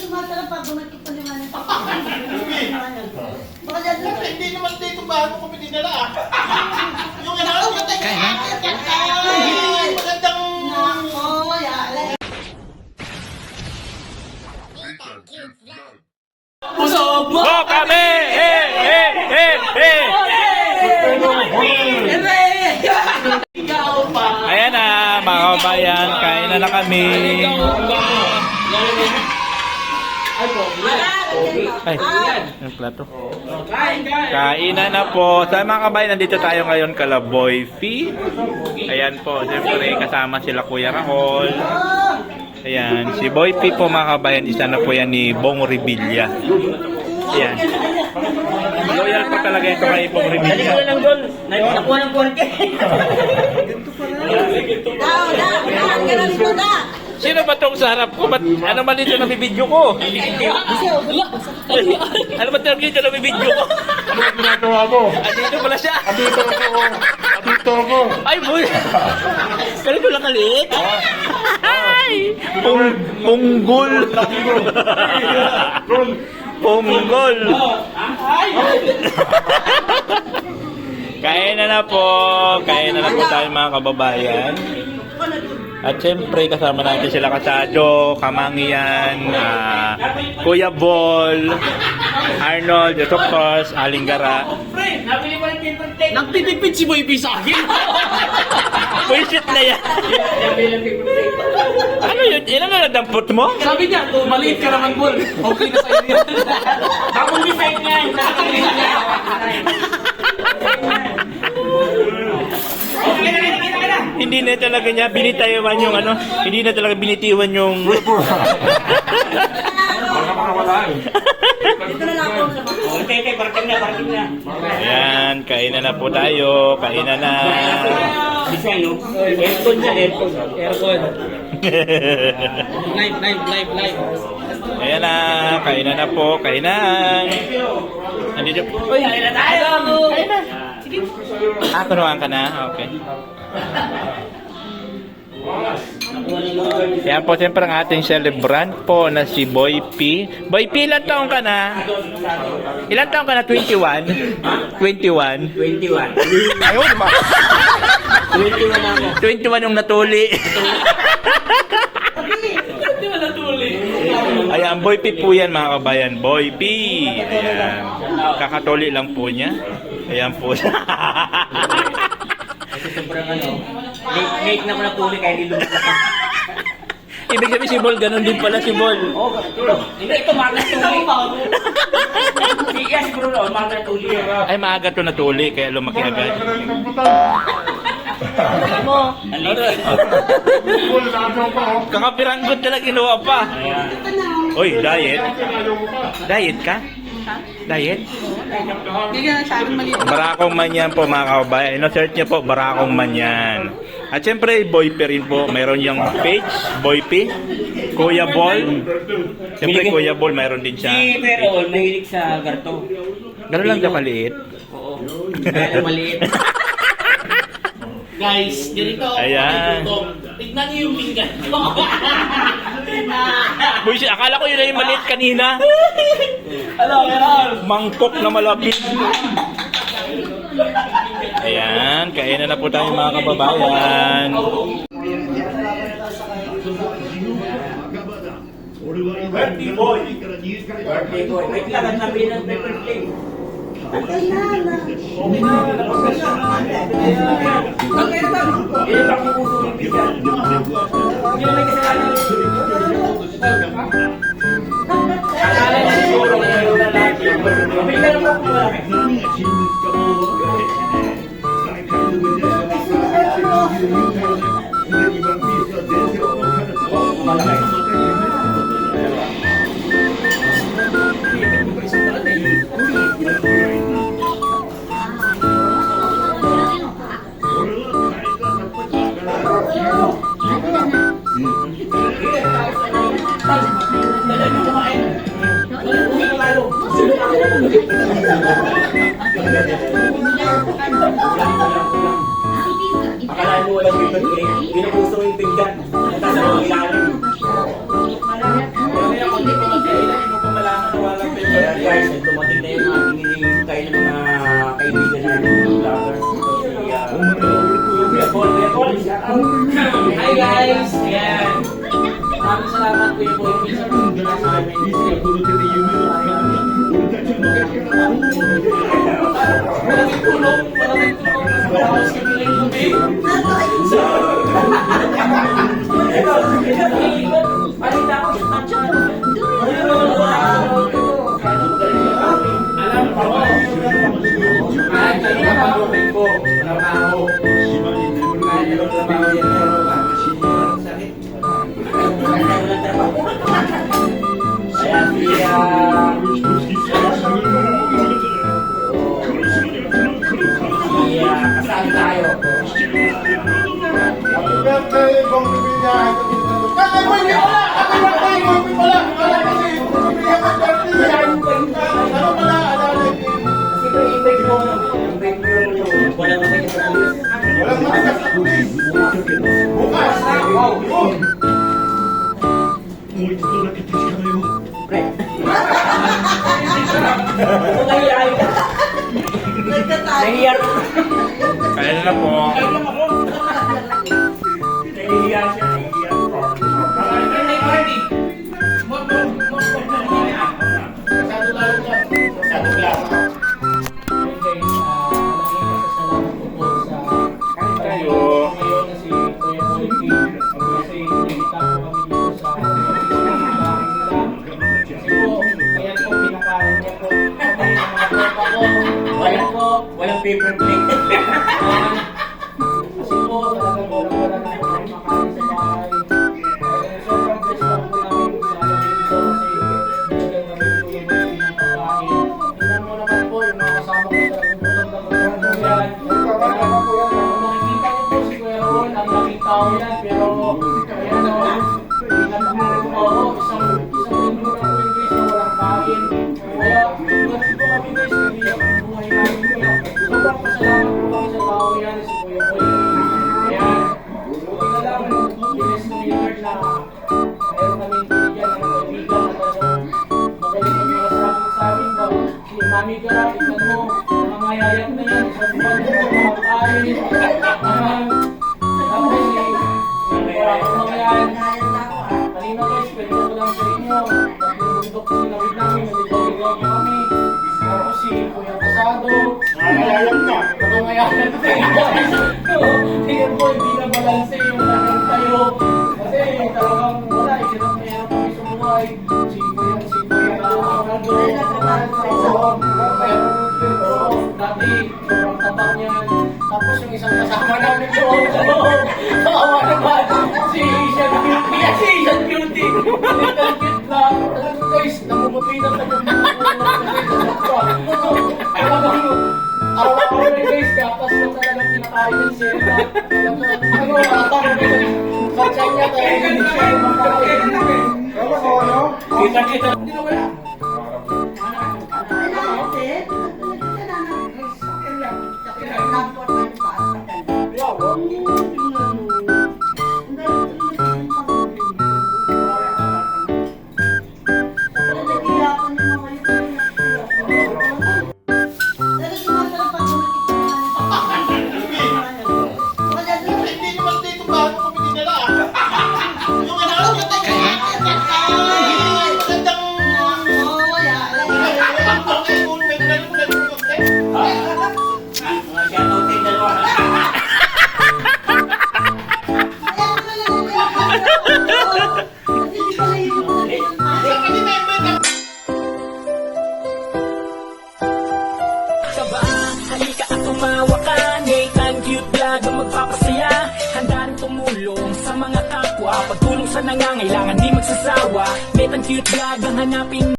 sumasarap pag nagkipaliwanag. Baka dyan Pero hindi naman dito bago kami dinala ah. Yung ano, Kain na. magandang... Nako, yari. Busog mo! Go kami! Ikaw pa! Ayan na, mga kabayan, kain na kami. Ay, yung plato. Kainan na po. Sa mga kabayan, nandito tayo ngayon kala Boy P. Ayan po, siyempre kasama sila Kuya Rahol. Ayan, si Boy P po mga kabayan, isa na po yan ni Bong Revilla. Ayan. Loyal po talaga ito kay Bong Revilla. Nakuha ng korte. Ganun mo na. Sino ba itong sa harap ko? Ba't, ano ba dito na bibidyo ko? Ano ba dito na bibidyo ko? Ano ang ginagawa mo? Dito pala siya. Dito ako. Dito ako. Ay, boy! Kali ko lang kaliit. Ay! Punggol! Punggol! Kain na po. Kain na po tayo mga kababayan. At siyempre kasama natin sila Kasado, Kamangian, Kuya Bol, Arnold, of course, Alinggara. Nabili mo ng paper. Nagtitipid si Boy B sa akin. Bullshit na yan. Ano yun? Ilan na nadampot mo? Sabi niya, maliit ka naman, Bol. Okay na sa'yo yan. Tapos design niya. Okay na. Hindi na talaga niya binitayawan yung ano, hindi na talaga binitiwan yung... Okay, parking na. Ayan, kainan na po tayo, kainan na. Design, no? Aircon niya, aircon. Live. Ayan na, kainan na po, kainan. Nandito po. Uy, halin na tayo! Halin na! Sige. Kunuhaan ka na? Okay. Yan po, siyempre ang ating celebrant po na si Boy P. Boy P, ilan taong ka na? Ilan taong ka na? 21? 21? 21. Ayun, 21 na ako. 21 yung natuli. Ayan, Boy P po yan mga kabayan. Boy P. Ayan. Kakatuli lang po niya. Ayan po. Sobrang late na ko na tuli kaya hindi lumabas. Ibig sabihin si Bol, ganun din pala si Bol. Hindi, ito maga tuli. Sige, siguro na, maga tuli. Ay, maaga to natuli, kaya lumaki agad. Kakapiranggot talaga ginawa pa. Oy, diet? Diet ka? Diet? Barakong Manyan po mga kababayan. Ino-search niyo po, Barakong Manyan. At syempre, Boy P rin po. Mayroon yung page, Boy P. Kuya Bol. Syempre, Kuya Bol, mayroon din siya. Si Pero, mahilig sa garto. Gano'n lang siya kaliit. Oo. Kaya maliit. Guys, ganito ako. Ayan. Tignan niyo yung pinggan. Boy, akala ko yun na yung maliit kanina. Hello. Mangkok na malapit. Ayan, kainan na po tayo mga kababayan. Birthday boy. Wait lang, ang sabi ng paper plate. Hindi pa pupuso yung pinggan. Hindi na may kasalanan. Akala niya siguro mayroon na lagi. May meron pa po malaki. Akala mo walang paper plate. Pinupuso yung pinggan. Tapos ang ilalim. salamat Kuya Boy sa pagkakita sa amin. Maraming tulong. Tapos kami lang yung gabi. Palit ako sa kanya. Alam ko. Kahit kanina pag-uwi ko, trabaho. Kahit anong trabaho yan, pero ang sakit. Kaya kasali tayo. Happy birthday, Bong Revilla. Happy birthday pala! Happy birthday, Bong Revilla! Wala kasi, happy birthday! Ano pala, alala Kasi ito yung break mo. Yung break mo yung walang matigas sa pulis. walang matigas na pulis. Bukas! Wow! Pre. Ito nangyayari ka. Nahiya ka. Kaya na po. Nahiya siya. Nahiya ko. Masyado lalo dyan. Masyado klasa. Walang paper plate. Kasi po, talagang walang na po kayo makain sa bahay. Sobrang blessed lang po namin sa dito kasi binigyan kami po yung mga pinapakain. Tingnan mo naman po yung mga kasama ko talagang tulog na magkakaroon yan. Kung makikita niyo po si Kuya Ron, ang laking tao yan, pero kaya naman, pinatakarin po ako, isang linggo na po yung guys na walang kain. Kaya, ganun po kami guys, nabiyak ang buhay namin kaya sobrang pasalamat po kami sa tao yan, si Kuya Boy. Kaya, buti na lang, bilis na ni Lord na mayroon kami binigyan ng kaibigan na talagang magaling ang mga sa amin ba. Si Mami Gara, tignan mo, nangangayayak na yan, sa buwan na mga kain. Tapos mga yan, kanina guys, pwede ko lang sa inyo, nagbubundok si Nawid namin, naligaw-ligaw niya kami. Tapos si Kuya Pasado, Nangangayayak na. nangangayakan sa inyo. Tingnan po, hindi na balanse yung nangang tayo. Kasi talagang wala, hirap na hirap kami sa buhay. Si Kuya Pasado, pero dati, sobrang tapak niyan. Tapos yung isang kasama namin doon, kawawa naman, si Asian Beauty. Si Asian Beauty! Little cute lang. Talagang guys, namumupitan na yung mga araw-araw na guys, kapas na talagang pinakain ng sila. Ano, atang na sa kanya tayo, hindi siya kumakain. Kita-kita. Hindi na wala. Hindi naman dito bago kami dinala ah. Yung inaano ko tayo. Magandang... Halika at tumawa ka, Nathan Cute Vlog ang magpapasaya. Handa rin tumulong sa mga kapwa, pagtulong sa nangangailangan di magsasawa. Nathan Cute Vlog ang hanapin